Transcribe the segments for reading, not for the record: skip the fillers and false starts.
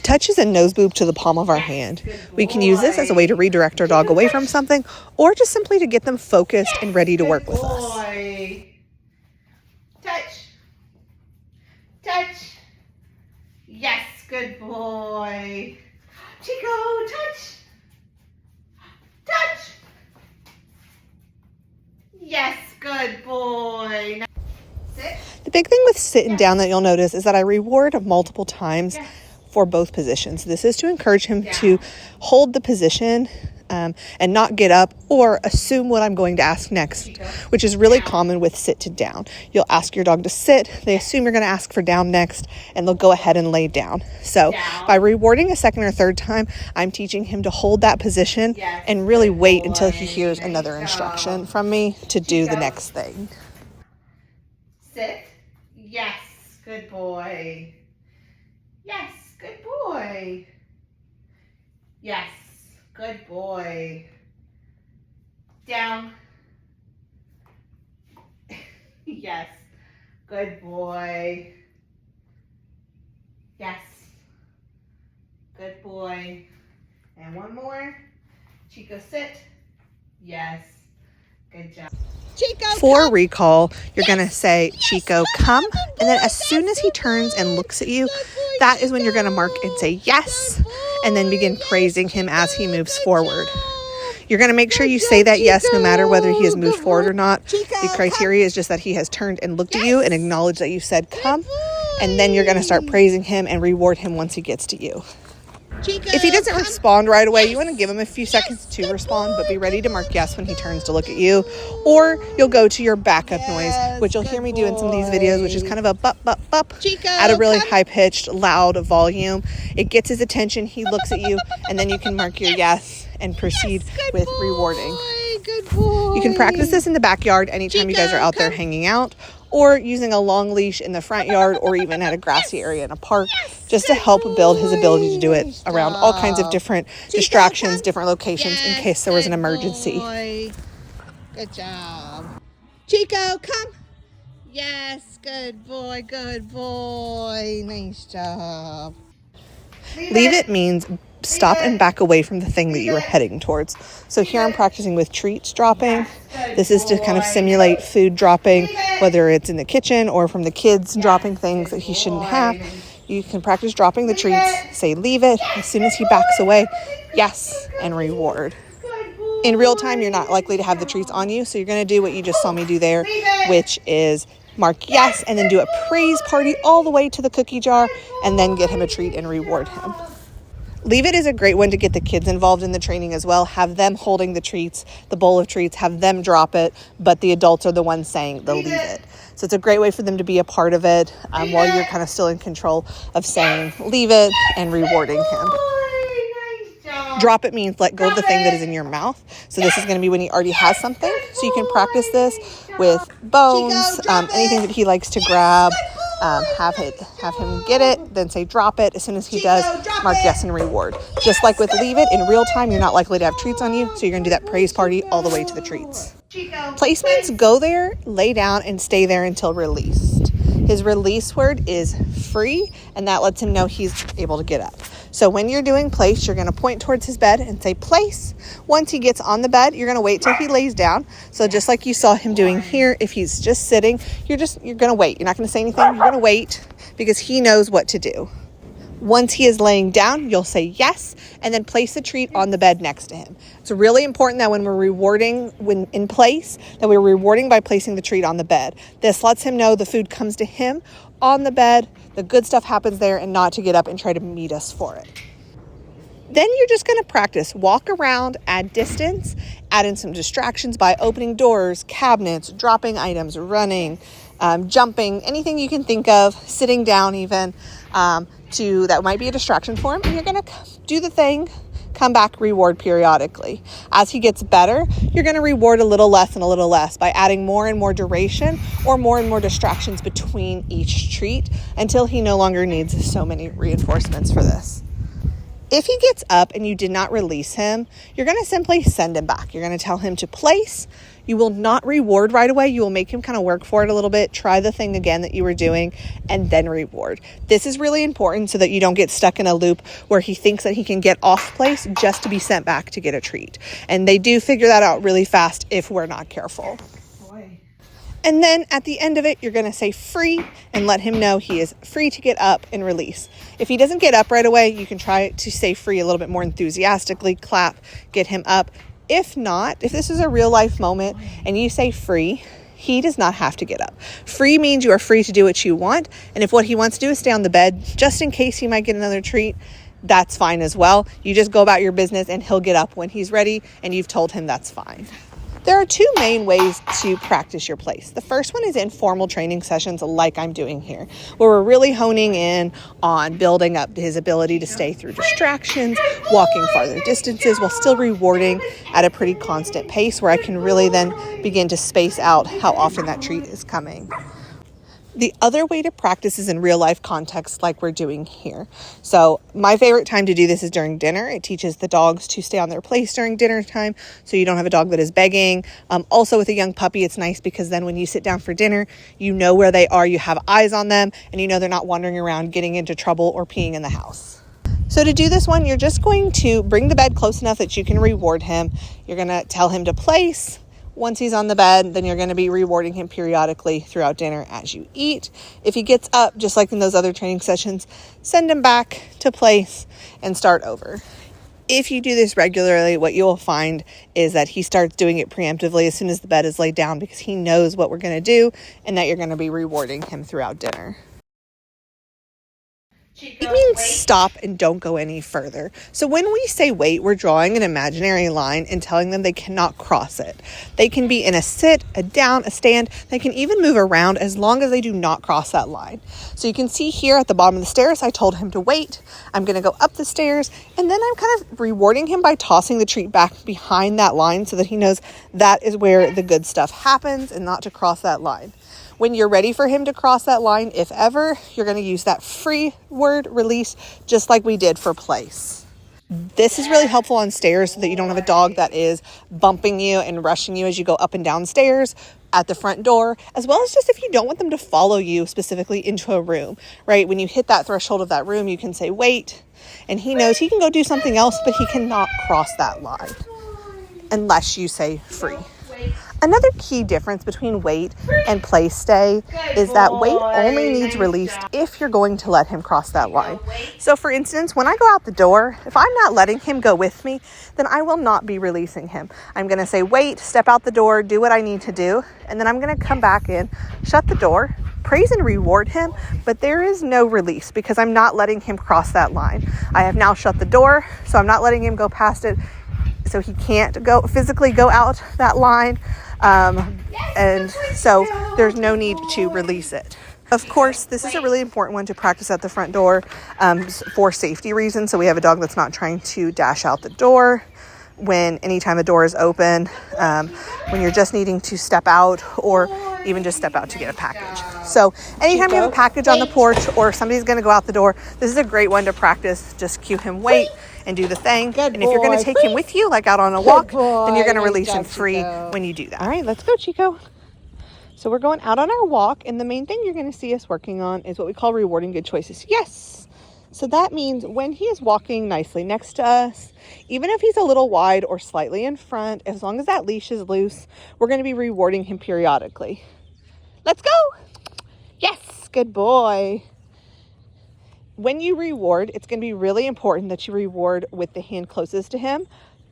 Touch is a nose boob to the palm of our hand. We can use this as a way to redirect our dog away from something, or just simply to get them focused and ready to work with us. Touch. Touch. Yes, good boy. Chico, touch. Touch. Yes, good boy. Now, sit. The big thing with sitting down that you'll notice is that I reward multiple times for both positions. This is to encourage him to hold the position and not get up or assume what I'm going to ask next, which is really common with sit to down. You'll ask your dog to sit, they assume you're going to ask for down next, and they'll go ahead and lay down. So by rewarding a second or third time, I'm teaching him to hold that position and really wait until he hears another instruction from me to do the next thing. Sit. Yes, good boy. Yes, good boy. Yes, good boy. Down. Yes, good boy. Yes, good boy. And one more. Chico, sit. Yes, good job. Chico, for recall, you're going to say, Chico, come. And then as soon as he turns and looks at you, that is when you're going to mark and say yes, and then begin praising him as he moves forward. You're going to make sure you say that yes no matter whether he has moved forward or not. The criteria is just that he has turned and looked at you and acknowledged that you said come, and then you're going to start praising him and reward him once he gets to you. If he doesn't respond right away, you want to give him a few seconds to respond, but be ready to mark yes when he turns to look at you. Or you'll go to your backup noise, which you'll hear me do in some of these videos, which is kind of a bup, bup, bup at a really high-pitched, loud volume. It gets his attention, he looks at you, and then you can mark your yes and proceed with rewarding. Good boy. You can practice this in the backyard anytime you guys are out there hanging out, or using a long leash in the front yard, or even at a grassy area in a park, just to help build his ability to do it around all kinds of different distractions, different locations, in case there was an emergency. Good job. Chico, come. Yes, good boy, good boy. Nice job. Leave it means stop and back away from the thing that you were heading towards. So here I'm practicing with treats dropping. This is to kind of simulate food dropping, whether it's in the kitchen or from the kids dropping things that he shouldn't have. You can practice dropping the treats, say leave it. As soon as he backs away, yes, and reward. In real time, you're not likely to have the treats on you, so you're going to do what you just saw me do there, which is mark yes, and then do a praise party all the way to the cookie jar, and then get him a treat and reward him. Leave it is a great one to get the kids involved in the training as well. Have them holding the treats, the bowl of treats, have them drop it, but the adults are the ones saying the leave it. So it's a great way for them to be a part of it while you're kind of still in control of saying leave it and rewarding him. Drop it means let go of the thing that is in your mouth. So this is going to be when he already has something. So you can practice this with bones, anything that he likes to grab. Have him get it, then say drop it. As soon as he does, mark yes and reward. Just like with leave it, in real time, you're not likely to have treats on you, so you're going to do that praise party all the way to the treats. Place means go there, lay down, and stay there until released. His release word is free, and that lets him know he's able to get up. So when you're doing place, you're going to point towards his bed and say place. Once he gets on the bed, you're going to wait till he lays down. So just like you saw him doing here, if he's just sitting, you're going to wait. You're not going to say anything. You're going to wait because he knows what to do. Once he is laying down, you'll say yes, and then place the treat on the bed next to him. It's really important that when we're rewarding when in place, that we're rewarding by placing the treat on the bed. This lets him know the food comes to him on the bed, the good stuff happens there, and not to get up and try to meet us for it. Then you're just going to practice. Walk around, add distance, add in some distractions by opening doors, cabinets, dropping items, running, jumping, anything you can think of, sitting down even, that might be a distraction for him. And you're going to do the thing, come back, reward periodically. As he gets better, you're going to reward a little less and a little less by adding more and more duration or more distractions between each treat until he no longer needs so many reinforcements for this. If he gets up and you did not release him, you're going to simply send him back. You're going to tell him to place. You will not reward right away. You will make him kind of work for it a little bit, try the thing again that you were doing, and then reward. This is really important so that you don't get stuck in a loop where he thinks that he can get off place just to be sent back to get a treat. And they do figure that out really fast if we're not careful. And then at the end of it, you're going to say free and let him know he is free to get up and release. If he doesn't get up right away, you can try to say free a little bit more enthusiastically, clap, get him up. If not, if this is a real life moment and you say free, he does not have to get up. Free means you are free to do what you want. And if what he wants to do is stay on the bed, just in case he might get another treat, that's fine as well. You just go about your business and he'll get up when he's ready and you've told him that's fine. There are two main ways to practice your place. The first one is informal training sessions like I'm doing here, where we're really honing in on building up his ability to stay through distractions, walking farther distances while still rewarding at a pretty constant pace, where I can really then begin to space out how often that treat is coming. The other way to practice is in real life context like we're doing here. So my favorite time to do this is during dinner. It teaches the dogs to stay on their place during dinner time so you don't have a dog that is begging. Also with a young puppy, it's nice because then when you sit down for dinner, you know where they are, you have eyes on them, and you know they're not wandering around getting into trouble or peeing in the house. So to do this one, you're just going to bring the bed close enough that you can reward him. You're going to tell him to place. Once he's on the bed, then you're going to be rewarding him periodically throughout dinner as you eat. If he gets up, just like in those other training sessions, send him back to place and start over. If you do this regularly, what you'll find is that he starts doing it preemptively as soon as the bed is laid down because he knows what we're going to do and that you're going to be rewarding him throughout dinner. Chico, It means wait. stop and don't go any further. So when we say wait, we're drawing an imaginary line and telling them they cannot cross it. They can be in a sit, a down, a stand. They can even move around as long as they do not cross that line. So you can see here at the bottom of the stairs, I told him to wait. I'm going to go up the stairs, and then I'm kind of rewarding him by tossing the treat back behind that line so that he knows that is where the good stuff happens and not to cross that line. When you're ready for him to cross that line, if ever, you're going to use that free word release just like we did for place. This is really helpful on stairs so that you don't have a dog that is bumping you and rushing you as you go up and down stairs at the front door, as well as just if you don't want them to follow you specifically into a room, right? When you hit that threshold of that room, you can say wait, and he knows he can go do something else, but he cannot cross that line unless you say free. Another key difference between wait and play stay is that wait only needs released if you're going to let him cross that line. So for instance, when I go out the door, if I'm not letting him go with me, then I will not be releasing him. I'm going to say wait, step out the door, do what I need to do, and then I'm going to come back in, shut the door, praise and reward him, but there is no release because I'm not letting him cross that line. I have now shut the door, so I'm not letting him go past it, so he can't physically go out that line. And so there's no need to release it. Of course, this is a really important one to practice at the front door for safety reasons. So we have a dog that's not trying to dash out the door anytime the door is open, when you're just needing to step out or even just step out to get a package. So anytime you have a package on the porch or somebody's going to go out the door, this is a great one to practice. Just cue him wait and do the thing. And if you're going to take him with you, like out on a walk, then you're going to release him free when you do that. All right, let's go, Chico. So we're going out on our walk, and the main thing you're going to see us working on is what we call rewarding good choices. Yes. So that means when he is walking nicely next to us, even if he's a little wide or slightly in front, as long as that leash is loose, we're going to be rewarding him periodically. Let's go. Yes, good boy. When you reward, it's going to be really important that you reward with the hand closest to him.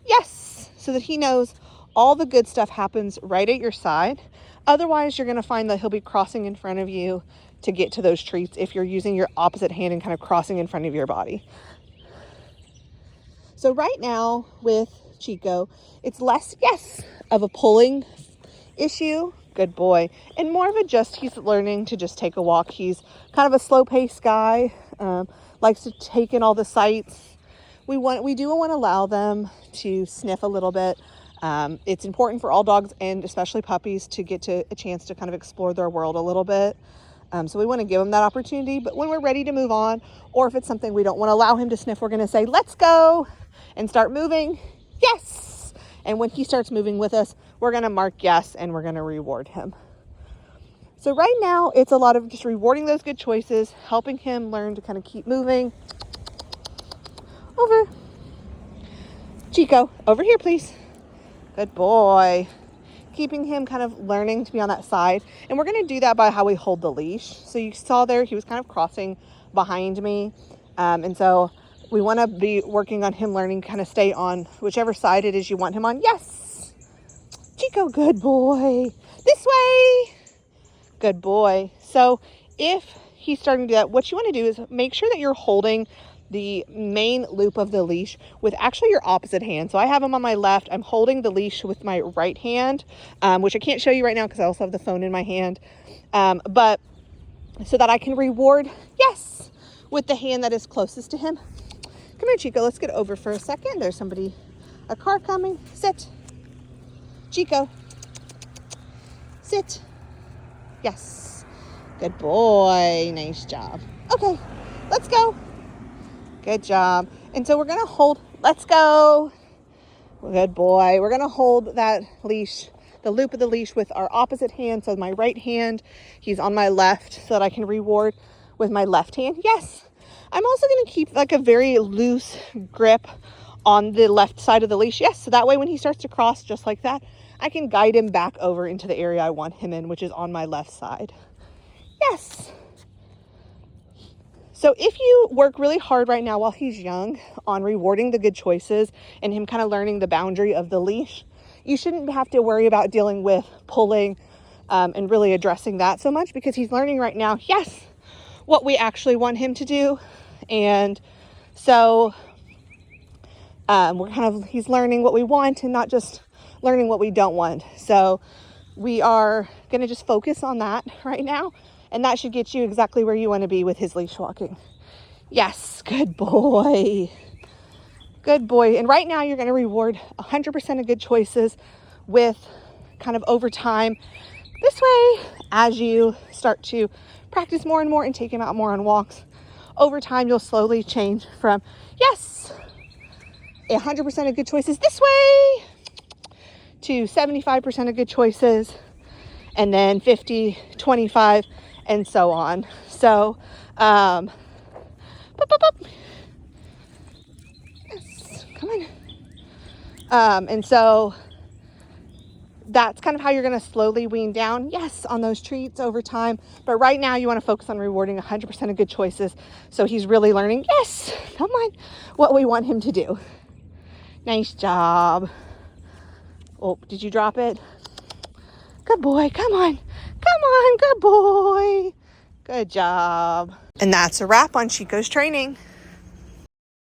Yes, so that he knows all the good stuff happens right at your side. Otherwise, you're going to find that he'll be crossing in front of you to get to those treats if you're using your opposite hand and kind of crossing in front of your body. So right now with Chico, it's less, yes, of a pulling issue. Good boy. And more of a just, he's learning to just take a walk. He's kind of a slow paced guy, likes to take in all the sights. We do want to allow them to sniff a little bit. It's important for all dogs and especially puppies to get to a chance to kind of explore their world a little bit. So we want to give him that opportunity. But when we're ready to move on, or if it's something we don't want to allow him to sniff, we're going to say, let's go, and start moving. Yes. And when he starts moving with us, we're going to mark yes, and we're going to reward him. So right now, it's a lot of just rewarding those good choices, helping him learn to kind of keep moving. Over. Chico, over here, please. Good boy. Keeping him kind of learning to be on that side. And we're going to do that by how we hold the leash. So you saw there, he was kind of crossing behind me. And so we want to be working on him learning kind of stay on whichever side it is you want him on. Yes. Chico, good boy. This way. Good boy. So if he's starting to do that, what you want to do is make sure that you're holding the main loop of the leash with actually your opposite hand. So I have him on my left. I'm holding the leash with my right hand, which I can't show you right now because I also have the phone in my hand. But so that I can reward yes with the hand that is closest to him. Come here, Chico. Let's get over for a second. There's a car coming. Sit. Chico. Sit. Yes. Good boy. Nice job. Okay, let's go. Good job. And so we're going to hold, let's go. Good boy. We're going to hold that leash, the loop of the leash with our opposite hand. So my right hand, he's on my left so that I can reward with my left hand. Yes. I'm also going to keep like a very loose grip on the left side of the leash. Yes. So that way when he starts to cross just like that, I can guide him back over into the area I want him in, which is on my left side. Yes. So if you work really hard right now while he's young on rewarding the good choices and him kind of learning the boundary of the leash, you shouldn't have to worry about dealing with pulling and really addressing that so much because he's learning right now, yes, what we actually want him to do. And so he's learning what we want and not just learning what we don't want. So we are going to just focus on that right now. And that should get you exactly where you want to be with his leash walking. Yes, good boy. Good boy. And right now you're going to reward 100% of good choices with kind of over time. This way, as you start to practice more and more and take him out more on walks, over time you'll slowly change from, yes, 100% of good choices this way to 75% of good choices, and then 50, 25, and so on. So, yes, come on. And so that's kind of how you're going to slowly wean down, yes, on those treats over time. But right now you want to focus on rewarding 100% of good choices. So he's really learning, yes, come on, what we want him to do. Nice job. Oh, did you drop it? Good boy, come on. Come on, good boy. Good job. And that's a wrap on Chico's training.